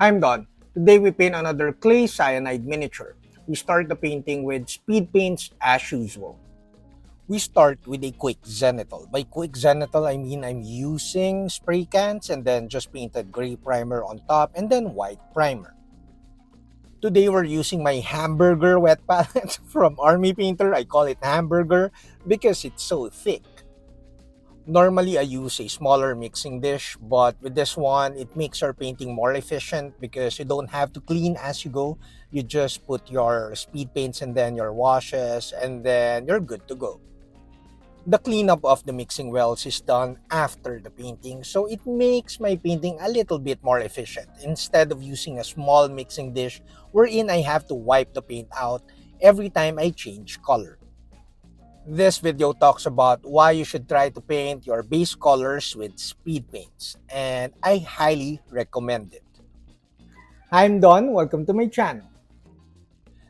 I'm done. Today we paint another clay cyanide miniature. We start the painting with speed paints as usual. We start with a quick zenithal. By quick zenithal, I mean I'm using spray cans and then just painted gray primer on top and then white primer. Today we're using my hamburger wet palette from Army Painter. I call it hamburger because it's so thick. Normally, I use a smaller mixing dish, but with this one, it makes your painting more efficient because you don't have to clean as you go. You just put your speed paints and then your washes, and then you're good to go. The cleanup of the mixing wells is done after the painting, so it makes my painting a little bit more efficient instead of using a small mixing dish wherein I have to wipe the paint out every time I change color. This video talks about why you should try to paint your base colors with speed paints, and I highly recommend it. I'm Don, welcome to my channel.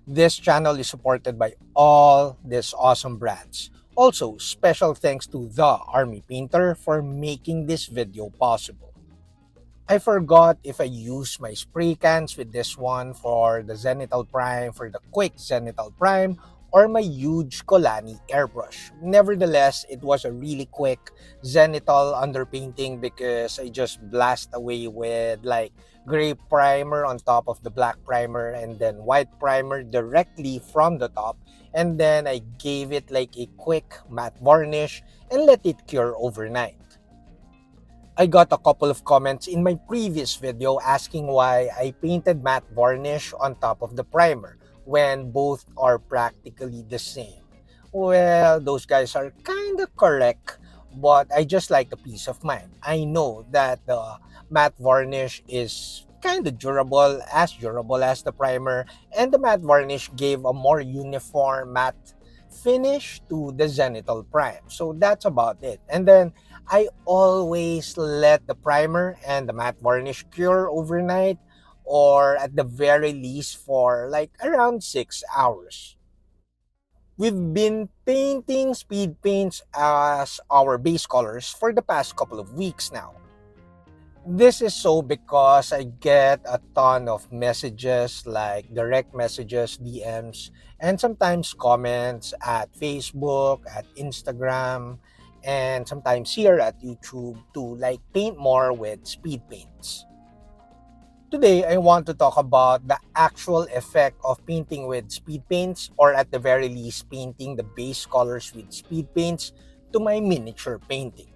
This channel is supported by all these awesome brands. Also, special thanks to the Army Painter for making this video possible. I forgot if I used my spray cans with this one for the Zenithal Prime, for the quick Zenithal Prime, or my huge Colani airbrush. Nevertheless, it was a really quick Zenithal underpainting because I just blast away with like gray primer on top of the black primer and then white primer directly from the top. And then I gave it like a quick matte varnish and let it cure overnight. I got a couple of comments in my previous video asking why I painted matte varnish on top of the primer when both are practically the same. Well, those guys are kind of correct, but I just like the peace of mind. I know that the matte varnish is kind of durable as the primer, and the matte varnish gave a more uniform matte finish to the Zenithal Prime. So that's about it. And then I always let the primer and the matte varnish cure overnight or at the very least for like around 6 hours. We've been painting speed paints as our base colors for the past couple of weeks now. This is so because I get a ton of messages like direct messages, DMs, and sometimes comments at Facebook, at Instagram, and sometimes here at YouTube to like paint more with speed paints. Today, I want to talk about the actual effect of painting with speed paints, or at the very least, painting the base colors with speed paints to my miniature painting.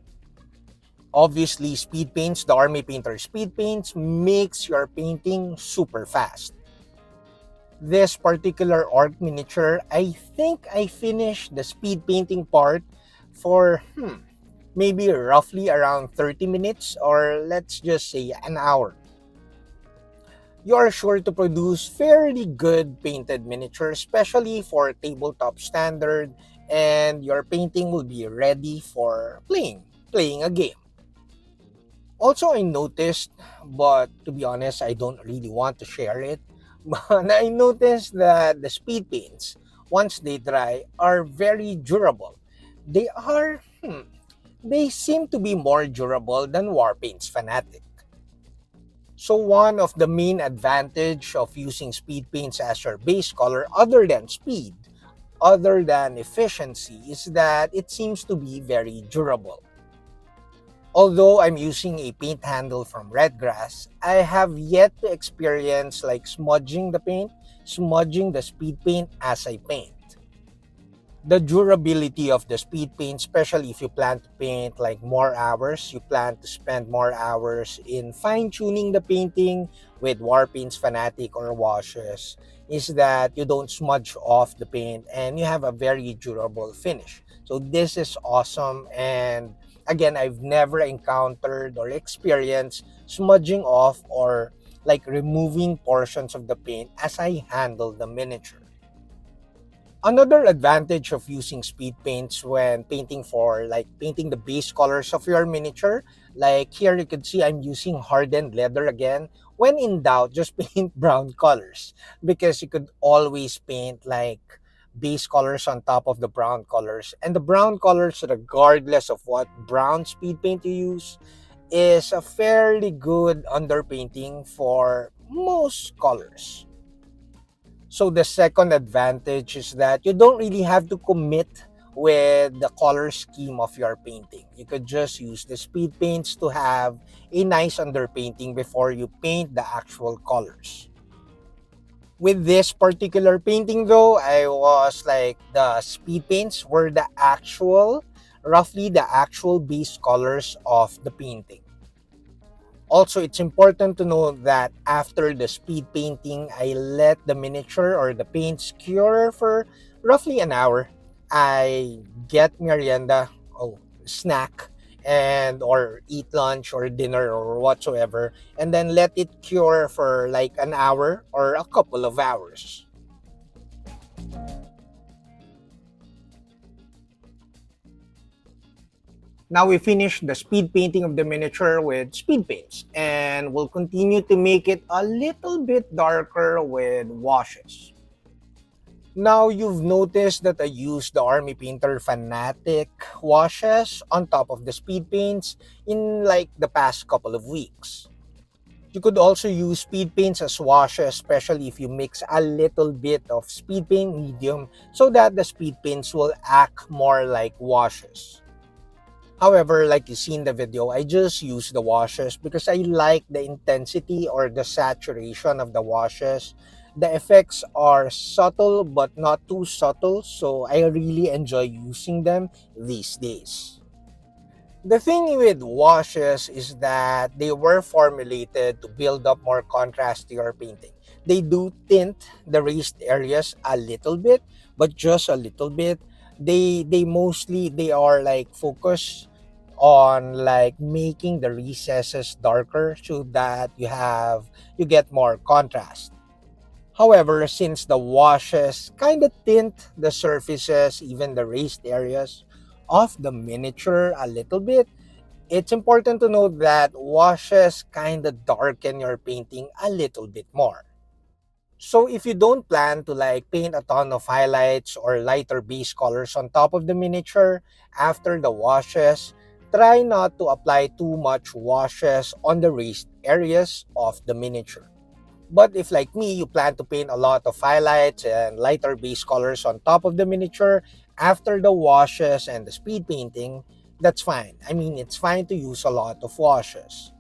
Obviously, speed paints, the Army Painter speed paints, makes your painting super fast. This particular orc miniature, I think I finished the speed painting part for maybe roughly around 30 minutes, or let's just say an hour. You are sure to produce fairly good painted miniature, especially for tabletop standard, and your painting will be ready for playing a game. Also, I noticed, but to be honest, I don't really want to share it, but I noticed that the speed paints, once they dry, are very durable. They seem to be more durable than war paints fanatic. So one of the main advantage of using speed paints as your base color, other than speed, other than efficiency, is that it seems to be very durable. Although I'm using a paint handle from Redgrass, I have yet to experience like smudging the speed paint as I paint. The durability of the speed paint, especially if you plan to paint like more hours, you plan to spend more hours in fine-tuning the painting with war paints fanatic or washes, is that you don't smudge off the paint and you have a very durable finish. So this is awesome, and again, I've never encountered or experienced smudging off or like removing portions of the paint as I handle the miniature. Another advantage of using speed paints when painting the base colors of your miniature, like here you can see I'm using hardened leather again. When in doubt, just paint brown colors because you could always paint like base colors on top of the brown colors. And the brown colors, regardless of what brown speed paint you use, is a fairly good underpainting for most colors. So the second advantage is that you don't really have to commit with the color scheme of your painting. You could just use the speed paints to have a nice underpainting before you paint the actual colors. With this particular painting though, I was like the speed paints were roughly the actual base colors of the painting. Also, it's important to know that after the speed painting, I let the miniature or the paints cure for roughly an hour. I get merienda, snack, and or eat lunch or dinner or whatsoever, and then let it cure for like an hour or a couple of hours. Now we finished the speed painting of the miniature with speed paints, and we'll continue to make it a little bit darker with washes. Now you've noticed that I used the Army Painter Fanatic washes on top of the speed paints in like the past couple of weeks. You could also use speed paints as washes, especially if you mix a little bit of speed paint medium so that the speed paints will act more like washes. However, like you see in the video, I just use the washes because I like the intensity or the saturation of the washes. The effects are subtle but not too subtle, so I really enjoy using them these days. The thing with washes is that they were formulated to build up more contrast to your painting. They do tint the raised areas a little bit, but just a little bit. They are like focused on like making the recesses darker so that you get more contrast. However, since the washes kind of tint the surfaces, even the raised areas of the miniature a little bit, it's important to note that washes kind of darken your painting a little bit more. So if you don't plan to like paint a ton of highlights or lighter base colors on top of the miniature after the washes, try not to apply too much washes on the raised areas of the miniature. But if like me, you plan to paint a lot of highlights and lighter base colors on top of the miniature after the washes and the speed painting, that's fine. I mean, it's fine to use a lot of washes.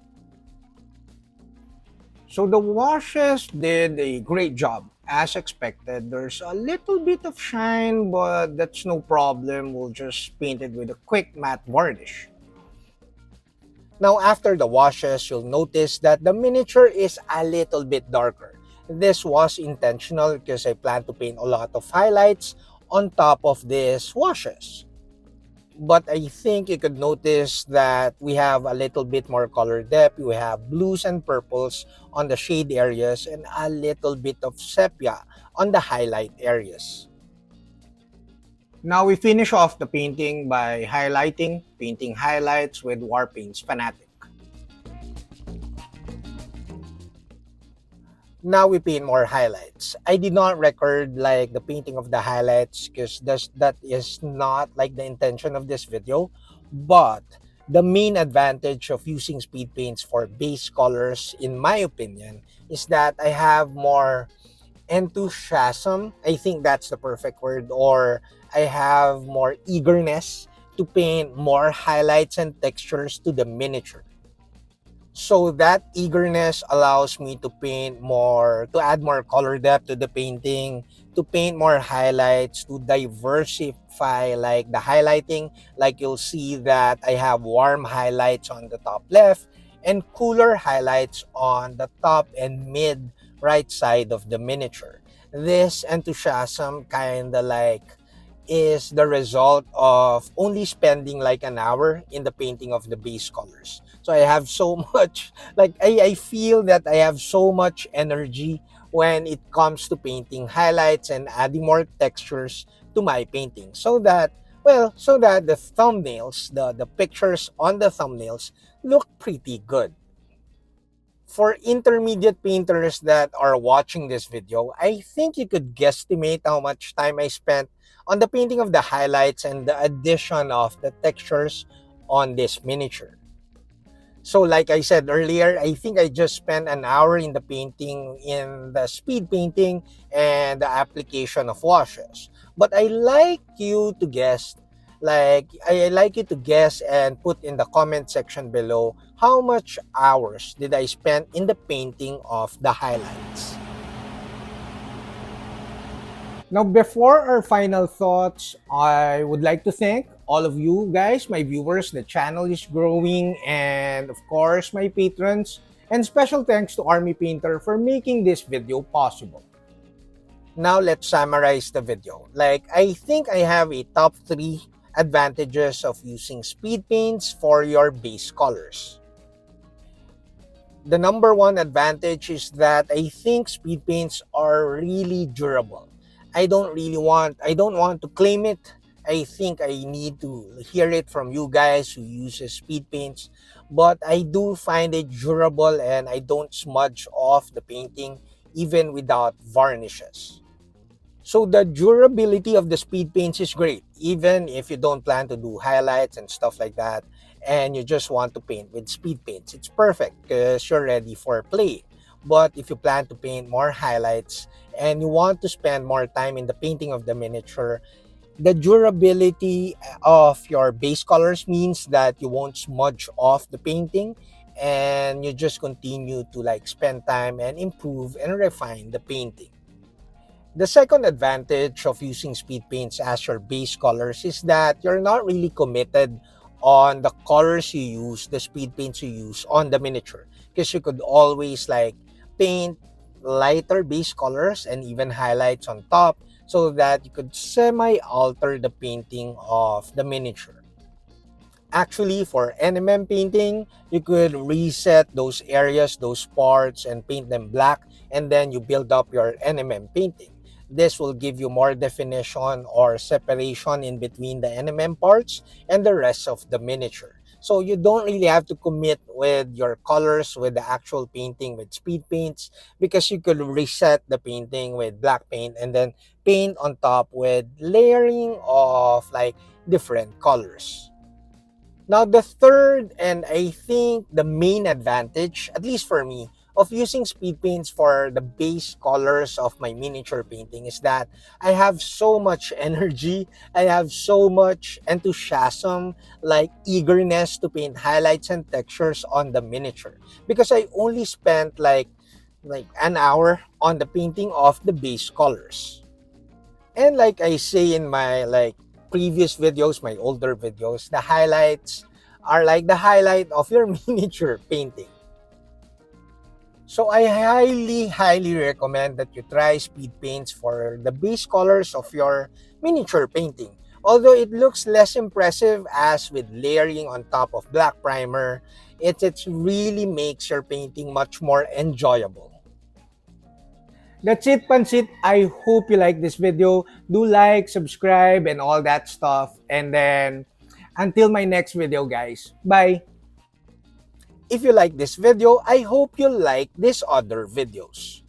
So the washes did a great job. As expected, there's a little bit of shine, but that's no problem. We'll just paint it with a quick matte varnish. Now after the washes, you'll notice that the miniature is a little bit darker. This was intentional because I plan to paint a lot of highlights on top of these washes. But I think you could notice that we have a little bit more color depth. We have blues and purples on the shade areas and a little bit of sepia on the highlight areas. Now we finish off the painting by painting highlights with Warpaint's Fanatic. Now we paint more highlights. I did not record like the painting of the highlights because that is not like the intention of this video. But the main advantage of using speed paints for base colors, in my opinion, is that I have more enthusiasm. I think that's the perfect word. Or I have more eagerness to paint more highlights and textures to the miniature. So that eagerness allows me to paint more, to add more color depth to the painting, to paint more highlights, to diversify like the highlighting. Like you'll see that I have warm highlights on the top left and cooler highlights on the top and mid right side of the miniature. This enthusiasm kind of like is the result of only spending like an hour in the painting of the base colors. So I have so much, like I feel that I have so much energy when it comes to painting highlights and adding more textures to my painting so that the thumbnails, the pictures on the thumbnails look pretty good. For intermediate painters that are watching this video, I think you could guesstimate how much time I spent on the painting of the highlights and the addition of the textures on this miniature. So like I said earlier, I think I just spent an hour in the painting, in the speed painting and the application of washes. But I like you to guess, I like you to guess and put in the comment section below how much hours did I spend in the painting of the highlights. Now, before our final thoughts, I would like to thank all of you guys, my viewers. The channel is growing, and of course, my patrons. And special thanks to Army Painter for making this video possible. Now, let's summarize the video. I think I have a top 3 advantages of using speed paints for your base colors. The number one advantage is that I think speed paints are really durable. I don't want to claim it. I think I need to hear it from you guys who uses speed paints, but I do find it durable and I don't smudge off the painting even without varnishes. So the durability of the speed paints is great, even if you don't plan to do highlights and stuff like that, and you just want to paint with speed paints. It's perfect because you're ready for play. But if you plan to paint more highlights and you want to spend more time in the painting of the miniature, the durability of your base colors means that you won't smudge off the painting and you just continue to spend time and improve and refine the painting. The second advantage of using speed paints as your base colors is that you're not really committed on the colors you use, the speed paints you use on the miniature. Because you could always paint lighter base colors and even highlights on top so that you could semi-alter the painting of the miniature. Actually, for NMM painting, you could reset those areas, those parts, and paint them black, and then you build up your NMM painting. This will give you more definition or separation in between the NMM parts and the rest of the miniature. So you don't really have to commit with your colors with the actual painting with speed paints, because you could reset the painting with black paint and then paint on top with layering of different colors. Now, the third, and I think the main advantage, at least for me, of using speed paints for the base colors of my miniature painting is that I have so much energy, I have so much enthusiasm, eagerness to paint highlights and textures on the miniature. Because I only spent an hour on the painting of the base colors. And like I say in my previous videos, my older videos, the highlights are like the highlight of your miniature painting. So I highly recommend that you try speed paints for the base colors of your miniature painting. Although it looks less impressive as with layering on top of black primer, it really makes your painting much more enjoyable. That's it, Pansit. I hope you like this video. Do like, subscribe, and all that stuff. And then, until my next video, guys. Bye! If you like this video, I hope you like these other videos.